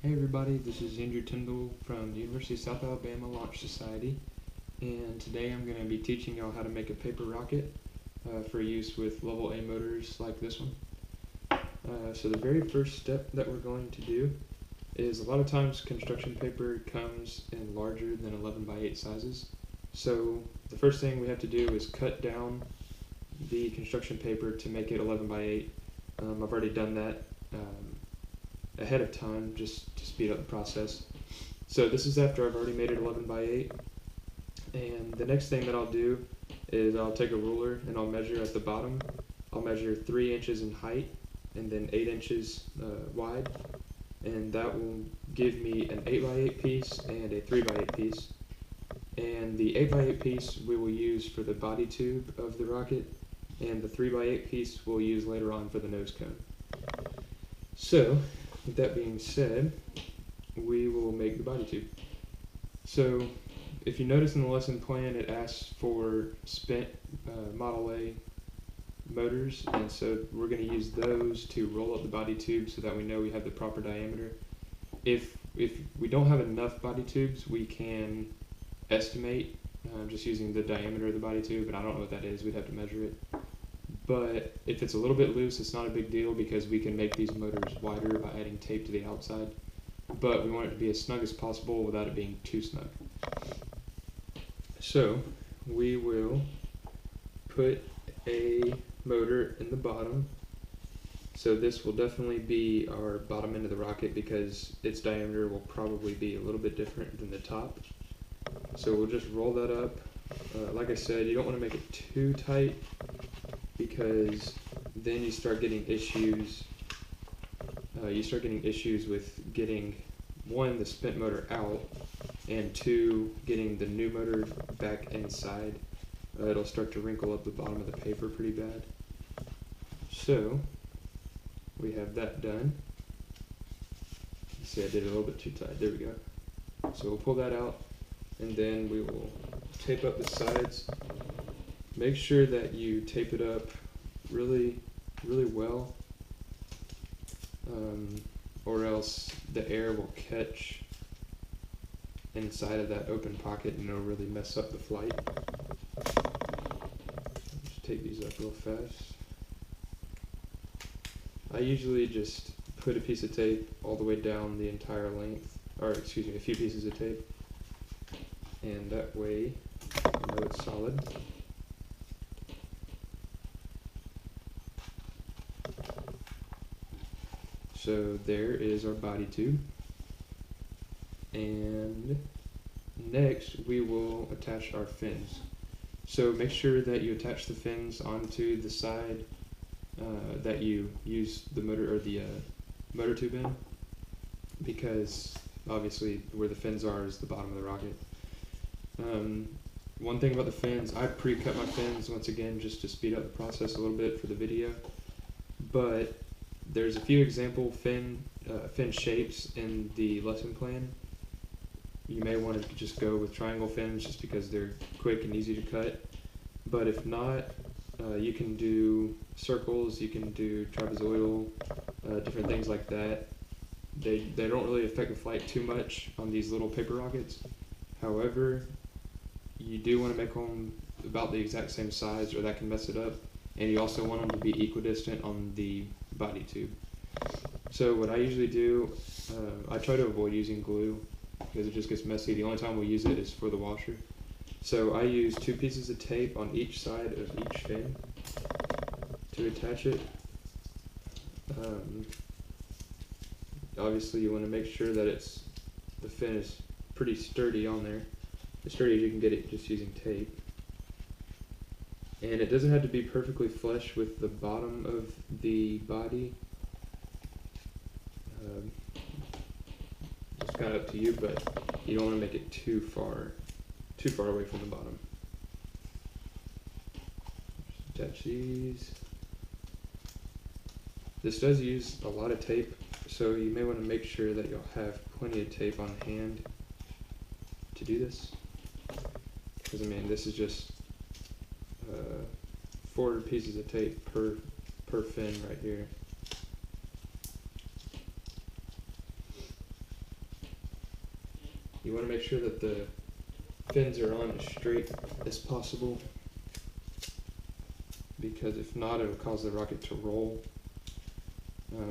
Hey everybody, this is Andrew Tyndall from the University of South Alabama Launch Society, and today I'm going to be teaching y'all how to make a paper rocket for use with level A motors like this one. So the very first step that we're going to do is a lot of times construction paper comes in larger than 11 by 8 sizes. So the first thing we have to do is cut down the construction paper to make it 11 by 8. I've already done that ahead of time just to speed up the process. So this is after I've already made it 11 by 8. And the next thing that I'll do is I'll take a ruler and I'll measure at the bottom. I'll measure 3 inches in height and then 8 inches wide. And that will give me an 8 by 8 piece and a 3 by 8 piece. And the 8 by 8 piece we will use for the body tube of the rocket, and the 3 by 8 piece we'll use later on for the nose cone. So, with that being said, we will make the body tube. So, if you notice in the lesson plan, it asks for spent Model A motors, and so we're going to use those to roll up the body tube so that we know we have the proper diameter. If we don't have enough body tubes, we can estimate just using the diameter of the body tube, and I don't know what that is, we'd have to measure it. But if it's a little bit loose, it's not a big deal because we can make these motors wider by adding tape to the outside. But we want it to be as snug as possible without it being too snug. So we will put a motor in the bottom. So this will definitely be our bottom end of the rocket because its diameter will probably be a little bit different than the top. So we'll just roll that up. Like I said, you don't want to make it too tight because then you start getting issues. With getting, one, the spent motor out, and two, getting the new motor back inside. It'll start to wrinkle up the bottom of the paper pretty bad. So we have that done. See, I did it a little bit too tight. There we go. So we'll pull that out, and then we will tape up the sides. Make sure that you tape it up really, really well, or else the air will catch inside of that open pocket and it'll really mess up the flight. Just take these up real fast. I usually just put a piece of tape all the way down the entire length, or excuse me, a few pieces of tape, and that way you know it's solid. So there is our body tube, and next we will attach our fins. So make sure that you attach the fins onto the side that you use the motor or the motor tube in, because obviously where the fins are is the bottom of the rocket. One thing about the fins, I pre-cut my fins once again just to speed up the process a little bit for the video, but there's a few example fin shapes in the lesson plan. You may want to just go with triangle fins just because they're quick and easy to cut. But if not, you can do circles, you can do trapezoidal, different things like that. They don't really affect the flight too much on these little paper rockets. However, you do want to make them about the exact same size or that can mess it up. And you also want them to be equidistant on the body tube. So what I usually do, I try to avoid using glue because it just gets messy. The only time we use it is for the washer. So I use 2 pieces of tape on each side of each fin to attach it. Obviously you want to make sure that the fin is pretty sturdy on there, as sturdy as you can get it just using tape. And it doesn't have to be perfectly flush with the bottom of the body. It's kind of up to you, but you don't want to make it too far away from the bottom. Just attach these. This does use a lot of tape, so you may want to make sure that you'll have plenty of tape on hand to do this. Because I mean, this is just 4 pieces of tape per fin right here. you want to make sure that the fins are on as straight as possible, because if not, it'll cause the rocket to roll,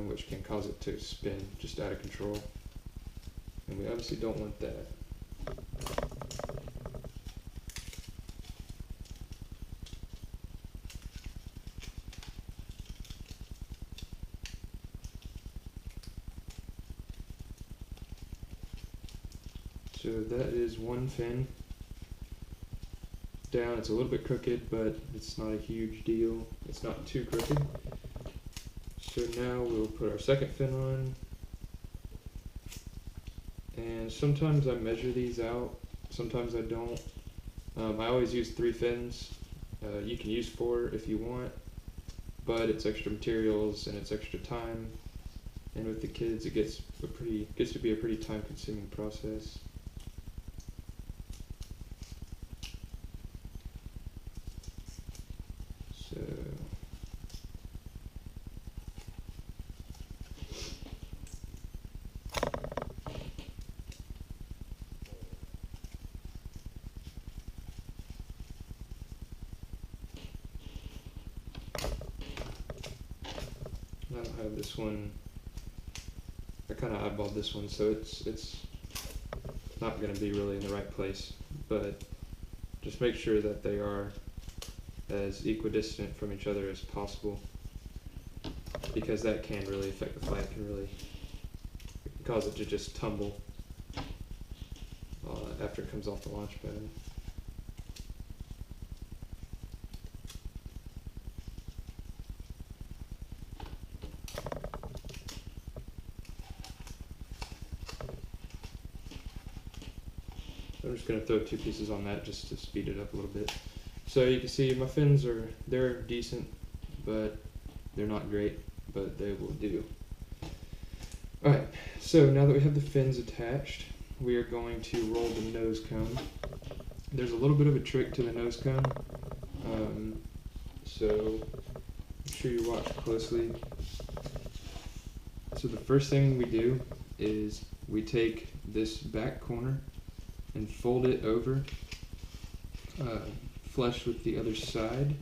which can cause it to spin just out of control, and we obviously don't want that. So that is one fin down. It's a little bit crooked, but it's not a huge deal. It's not too crooked. So now we'll put our second fin on. And sometimes I measure these out, sometimes I don't. I always use 3 fins. You can use 4 if you want, but it's extra materials and it's extra time. And with the kids, it gets to be a pretty time-consuming process. So I don't have this one. I kind of eyeballed this one, so it's not going to be really in the right place, but just make sure that they are as equidistant from each other as possible, because that can really affect the flight. It can really cause it to just tumble after it comes off the launch pad. I'm just going to throw 2 pieces on that just to speed it up a little bit. So you can see my fins they're decent, but they're not great, but they will do. Alright, so now that we have the fins attached, we are going to roll the nose cone. There's a little bit of a trick to the nose cone, so make sure you watch closely. So the first thing we do is we take this back corner and fold it over, flush with the other side.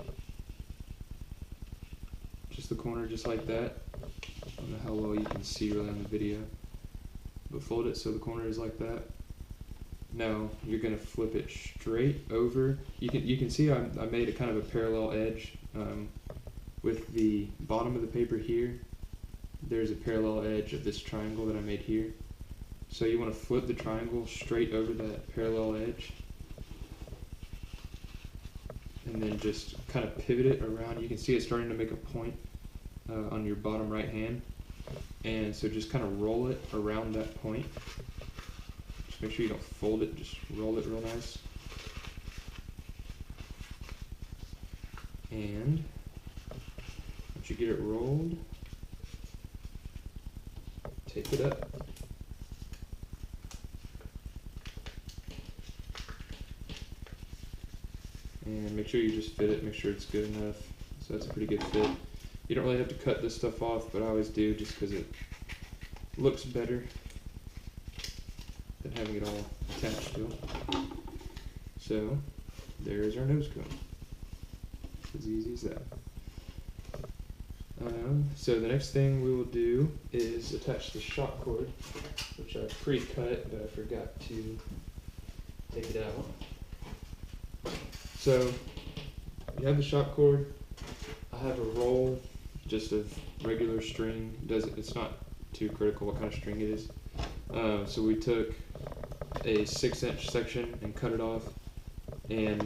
Just the corner, just like that. I don't know how well you can see really on the video, but fold it so the corner is like that. Now you're gonna flip it straight over. You can see I made a kind of a parallel edge with the bottom of the paper here. There's a parallel edge of this triangle that I made here. So you want to flip the triangle straight over that parallel edge, and then just kind of pivot it around. You can see it starting to make a point on your bottom right hand, and so just kind of roll it around that point. Just make sure you don't fold it, just roll it real nice. And once you get it rolled, take it up. And make sure you just fit it, make sure it's good enough. So that's a pretty good fit. You don't really have to cut this stuff off, but I always do just because it looks better than having it all attached to it. So there's our nose cone. It's as easy as that. So the next thing we will do is attach the shock cord, which I pre-cut, but I forgot to take it out. So you have the shock cord. I have a roll just of regular string. It's not too critical what kind of string it is. So we took a 6-inch section and cut it off, and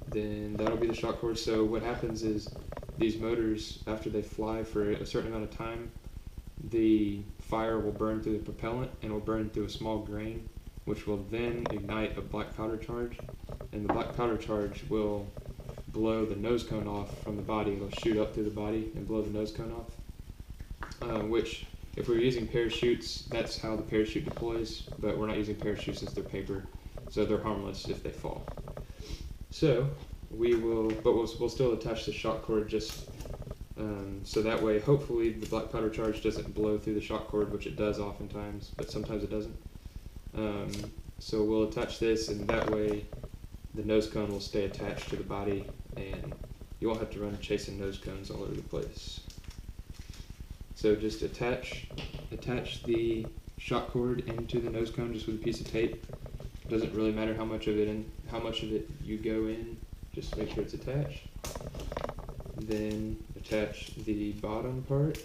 then that'll be the shock cord. So what happens is these motors, after they fly for a certain amount of time, the fire will burn through the propellant and will burn through a small grain, which will then ignite a black powder charge, and the black powder charge will blow the nose cone off from the body. It'll shoot up through the body and blow the nose cone off, which if we were using parachutes, that's how the parachute deploys, but we're not using parachutes since they're paper, so they're harmless if they fall. So we'll still attach the shock cord just so that way hopefully the black powder charge doesn't blow through the shock cord, which it does oftentimes, but sometimes it doesn't. So we'll attach this, and that way the nose cone will stay attached to the body, and you won't have to run chasing nose cones all over the place. So just attach the shock cord into the nose cone just with a piece of tape. It doesn't really matter how much of it you go in, just make sure it's attached. Then attach the bottom part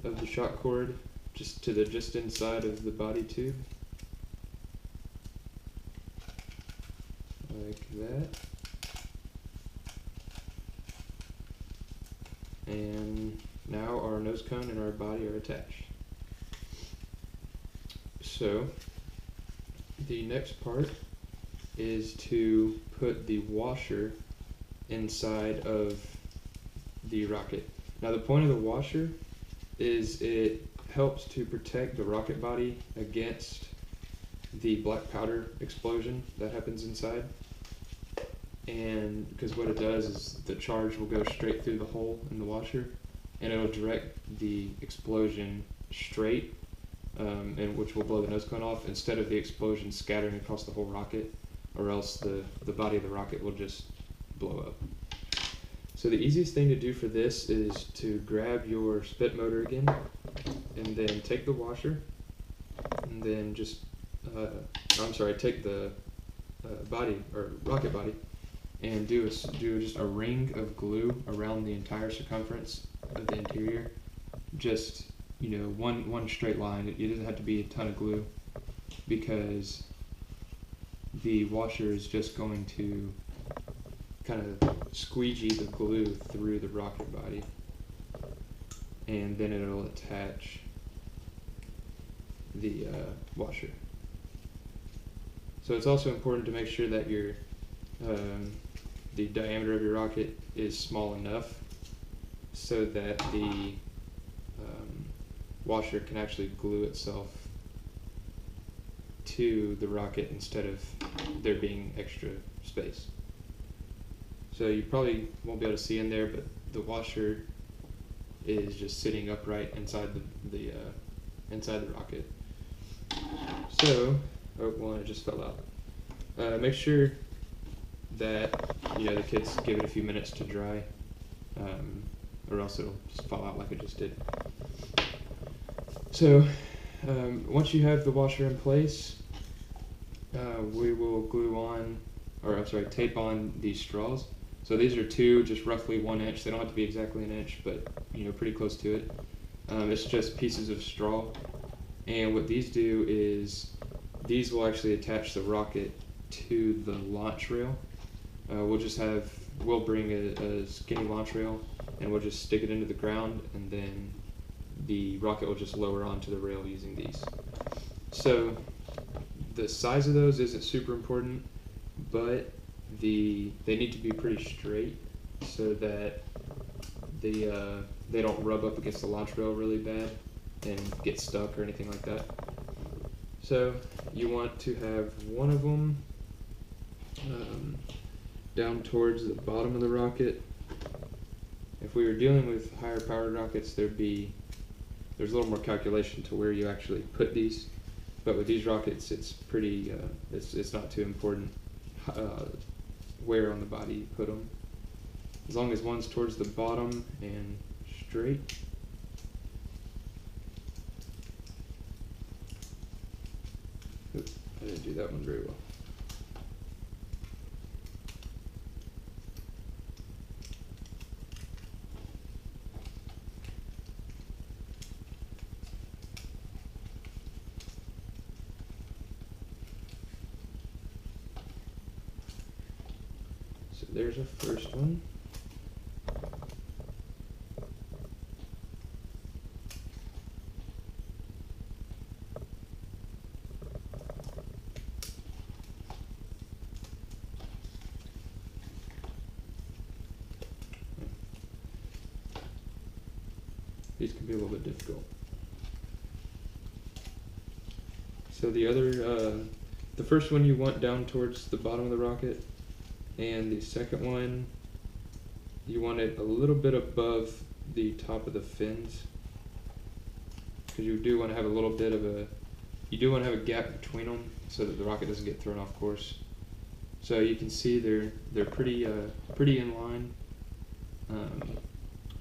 of the shock cord just inside of the body tube, like that. And now our nose cone and our body are attached. So the next part is to put the washer inside of the rocket. Now the point of the washer is it helps to protect the rocket body against the black powder explosion that happens inside. And because what it does is the charge will go straight through the hole in the washer, and it'll direct the explosion straight, and which will blow the nose cone off, instead of the explosion scattering across the whole rocket, or else the body of the rocket will just blow up. So the easiest thing to do for this is to grab your spit motor again, and then take the washer, and then just, take the body, or rocket body, and do just a ring of glue around the entire circumference of the interior. Just, one straight line. It doesn't have to be a ton of glue, because the washer is just going to kind of squeegee the glue through the rocket body, and then it'll attach the washer. So it's also important to make sure that your the diameter of your rocket is small enough so that the washer can actually glue itself to the rocket instead of there being extra space. So you probably won't be able to see in there, but the washer is just sitting upright inside the rocket. So, it just fell out. Make sure that the kids give it a few minutes to dry, or else it'll just fall out like it just did. So once you have the washer in place, we will tape on these straws. So these are two, just roughly 1 inch. They don't have to be exactly an inch, but pretty close to it. It's just pieces of straw, and what these do is these will actually attach the rocket to the launch rail. We'll bring a skinny launch rail, and we'll just stick it into the ground, and then the rocket will just lower onto the rail using these. So the size of those isn't super important, but they need to be pretty straight so that they don't rub up against the launch rail really bad and get stuck or anything like that. So you want to have one of them down towards the bottom of the rocket. If we were dealing with higher powered rockets, there's a little more calculation to where you actually put these, but with these rockets it's pretty it's not too important where on the body you put them, as long as one's towards the bottom and straight. Oops, I didn't do that one very well. So there's a first one. These can be a little bit difficult. So the first one you want down towards the bottom of the rocket, and the second one you want it a little bit above the top of the fins, because you do want to have a little bit of you do want to have a gap between them so that the rocket doesn't get thrown off course. So you can see they're pretty in line,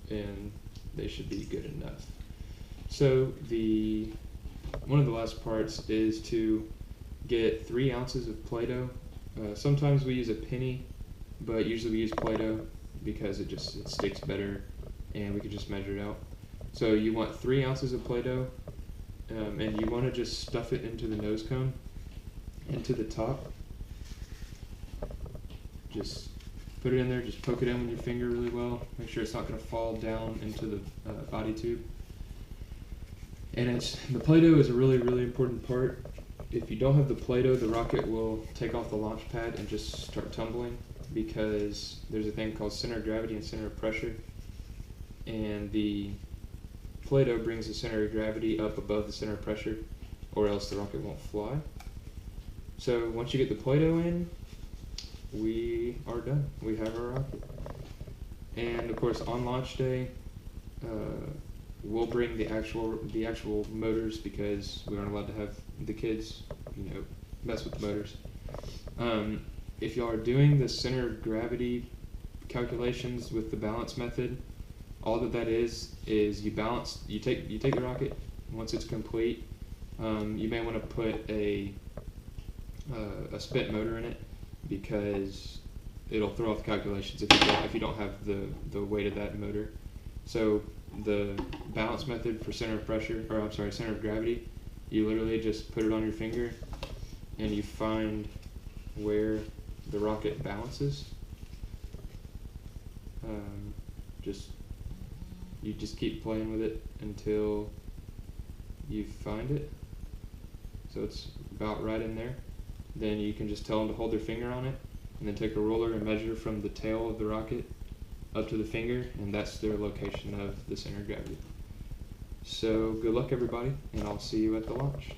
and they should be good enough. So one of the last parts is to get 3 ounces of Play-Doh. Sometimes we use a penny, but usually we use Play-Doh because it sticks better, and we can just measure it out. So you want 3 ounces of Play-Doh, and you want to just stuff it into the nose cone, into the top. Just put it in there, just poke it in with your finger really well. Make sure it's not going to fall down into the body tube. And the Play-Doh is a really, really important part. If you don't have the Play-Doh, the rocket will take off the launch pad and just start tumbling, because there's a thing called center of gravity and center of pressure. And the Play-Doh brings the center of gravity up above the center of pressure, or else the rocket won't fly. So once you get the Play-Doh in, we are done. We have our rocket. And of course, on launch day, we'll bring the actual motors, because we aren't allowed to have the kids, mess with the motors. If y'all are doing the center of gravity calculations with the balance method, all that is you balance. You take the rocket. Once it's complete, you may want to put a spent motor in it, because it'll throw off the calculations if you don't have the weight of that motor. So the balance method for center of gravity, you literally just put it on your finger and you find where the rocket balances. You just keep playing with it until you find it. So it's about right in there. Then you can just tell them to hold their finger on it, and then take a ruler and measure from the tail of the rocket up to the finger, and that's their location of the center of gravity. So good luck, everybody, and I'll see you at the launch.